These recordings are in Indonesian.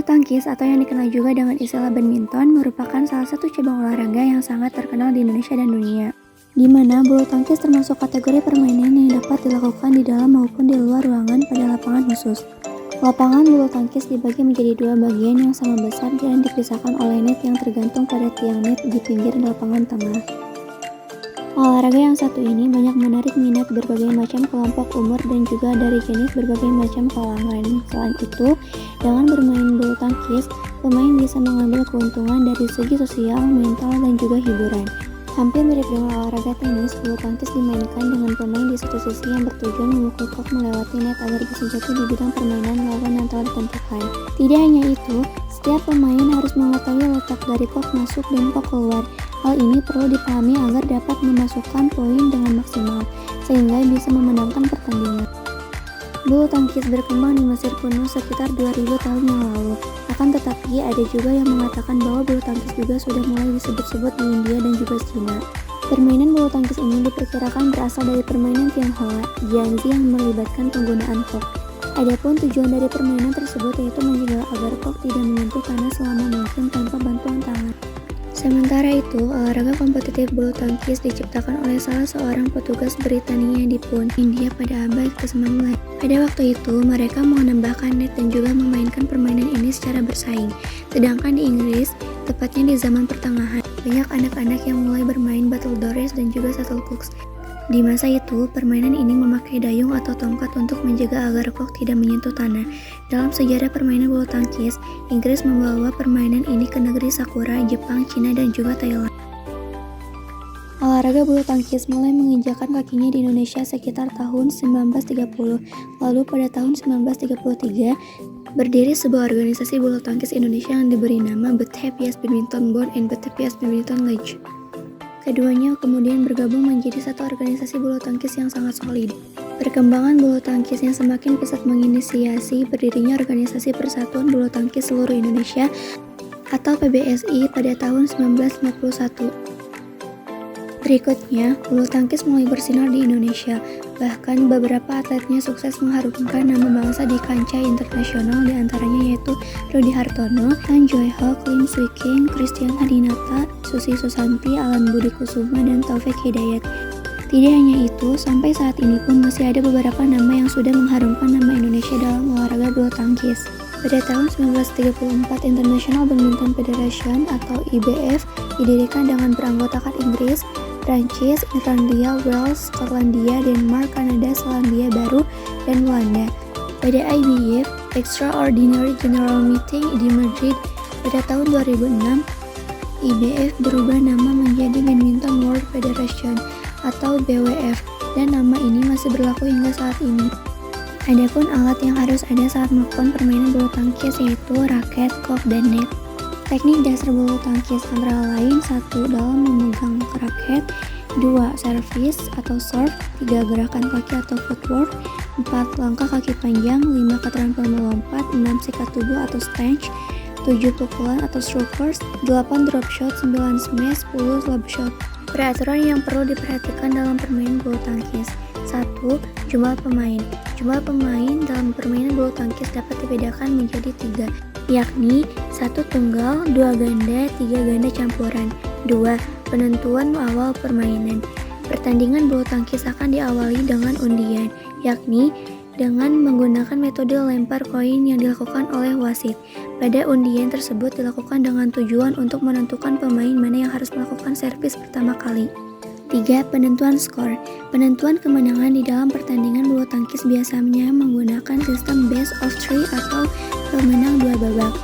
Bulu tangkis atau yang dikenal juga dengan istilah badminton merupakan salah satu cabang olahraga yang sangat terkenal di Indonesia dan dunia. Di mana bulu tangkis termasuk kategori permainan yang dapat dilakukan di dalam maupun di luar ruangan pada lapangan khusus. Lapangan bulu tangkis dibagi menjadi dua bagian yang sama besar dan dipisahkan oleh net yang tergantung pada tiang net di pinggir lapangan tengah. Olahraga yang satu ini banyak menarik minat berbagai macam kelompok umur dan juga dari jenis berbagai macam kalangan. Selain itu, dengan bermain bulu tangkis, pemain bisa mengambil keuntungan dari segi sosial, mental, dan juga hiburan. Hampir mirip dengan olahraga tenis, bulu tangkis dimainkan dengan pemain di satu sisi yang bertujuan memukul kok melewati net agar bisa jatuh di bidang permainan lawan yang telah ditentukan. Tidak hanya itu, setiap pemain harus mengetahui letak dari kok masuk dan kok keluar. Hal ini perlu dipahami agar dapat memasukkan poin dengan maksimal, sehingga bisa memenangkan pertandingan. Bulu tangkis berkembang di Mesir kuno sekitar 2000 tahun yang lalu. Akan tetapi, ada juga yang mengatakan bahwa bulu tangkis juga sudah mulai disebut-sebut di India dan juga Cina. Permainan bulu tangkis ini diperkirakan berasal dari permainan Tionghoa, Jiangzi yang melibatkan penggunaan kok. Adapun tujuan dari permainan tersebut yaitu mencegah agar kok tidak menyentuh tanah selama mungkin tanpa bantuan tangan. Sementara itu, olahraga kompetitif bulu tangkis diciptakan oleh salah seorang petugas Britania di Punt, India pada abad ke-19. Pada waktu itu, mereka menambahkan net dan juga memainkan permainan ini secara bersaing. Sedangkan di Inggris, tepatnya di zaman pertengahan, banyak anak-anak yang mulai bermain battledores dan juga shuttlecocks. Di masa itu, permainan ini memakai dayung atau tongkat untuk menjaga agar kok tidak menyentuh tanah. Dalam sejarah permainan bulu tangkis, Inggris membawa permainan ini ke negeri Sakura, Jepang, Cina, dan juga Thailand. Olahraga bulu tangkis mulai menginjakan kakinya di Indonesia sekitar tahun 1930. Lalu pada tahun 1933, berdiri sebuah organisasi bulu tangkis Indonesia yang diberi nama Batavia Badminton Board and Batavia Badminton League. Keduanya kemudian bergabung menjadi satu organisasi bulu tangkis yang sangat solid. Perkembangan bulu tangkis yang semakin pesat menginisiasi berdirinya Organisasi Persatuan Bulu Tangkis Seluruh Indonesia atau PBSI pada tahun 1951. Berikutnya, bulu tangkis mulai bersinar di Indonesia. Bahkan beberapa atletnya sukses mengharumkan nama bangsa di kancah internasional, diantaranya yaitu Rudy Hartono, Tan Joy Ho, Lim Swee King, Christian Hadinata, Susi Susanti, Alan Budi Kusuma, dan Taufik Hidayat. Tidak hanya itu, sampai saat ini pun masih ada beberapa nama yang sudah mengharumkan nama Indonesia dalam olahraga bulu tangkis. Pada tahun 1934, International Badminton Federation atau IBF didirikan dengan beranggotakan Inggris, Prancis, Irlandia, Wales, Skotlandia, Denmark, Kanada, Selandia Baru, dan Belanda. Pada IBF Extraordinary General Meeting di Madrid pada tahun 2006, IBF berubah nama menjadi Badminton World Federation atau BWF, dan nama ini masih berlaku hingga saat ini. Adapun alat yang harus ada saat melakukan permainan bulu tangkis yaitu raket, kok, dan net. Teknik dasar bulu tangkis antara lain 1. Dalam memegang raket, 2. Servis atau serve, 3. Gerakan kaki atau footwork, 4. Langkah kaki panjang, 5. Keterampilan melompat, 6. Sikat tubuh atau stance, 7. Pukulan atau strokers, 8. Drop shot, 9. smash, 10. Lob shot. Peraturan yang perlu diperhatikan dalam permainan bulu tangkis. 1. Jumlah pemain. Jumlah pemain dalam permainan bulu tangkis dapat dibedakan menjadi 3, yakni 1 tunggal, 2 ganda, 3 ganda campuran. 2. Penentuan awal permainan. Pertandingan bulu tangkis akan diawali dengan undian, yakni dengan menggunakan metode lempar koin yang dilakukan oleh wasit. Pada undian tersebut dilakukan dengan tujuan untuk menentukan pemain mana yang harus melakukan servis pertama kali. 3. Penentuan skor. Penentuan kemenangan di dalam pertandingan bulu tangkis biasanya menggunakan sistem best of 3 atau pemenang 2 babak.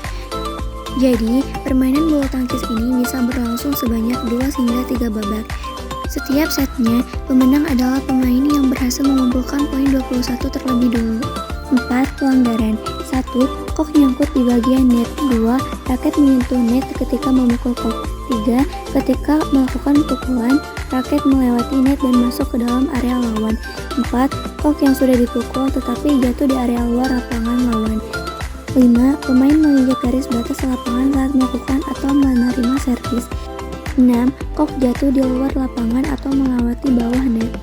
Jadi, permainan bulu tangkis ini bisa berlangsung sebanyak 2 hingga 3 babak. Setiap setnya, pemenang adalah pemain yang berhasil mengumpulkan poin 21 terlebih dulu. 4. Pelanggaran. 1. Kok nyangkut di bagian net. 2. Raket menyentuh net ketika memukul kok. 3. Ketika melakukan pukulan, raket melewati net dan masuk ke dalam area lawan. 4. Kok yang sudah dipukul tetapi jatuh di area luar lapangan lawan. 5. Pemain menginjak garis batas lapangan saat melakukan atau menerima servis. 6. Kok jatuh di luar lapangan atau melewati bawah net.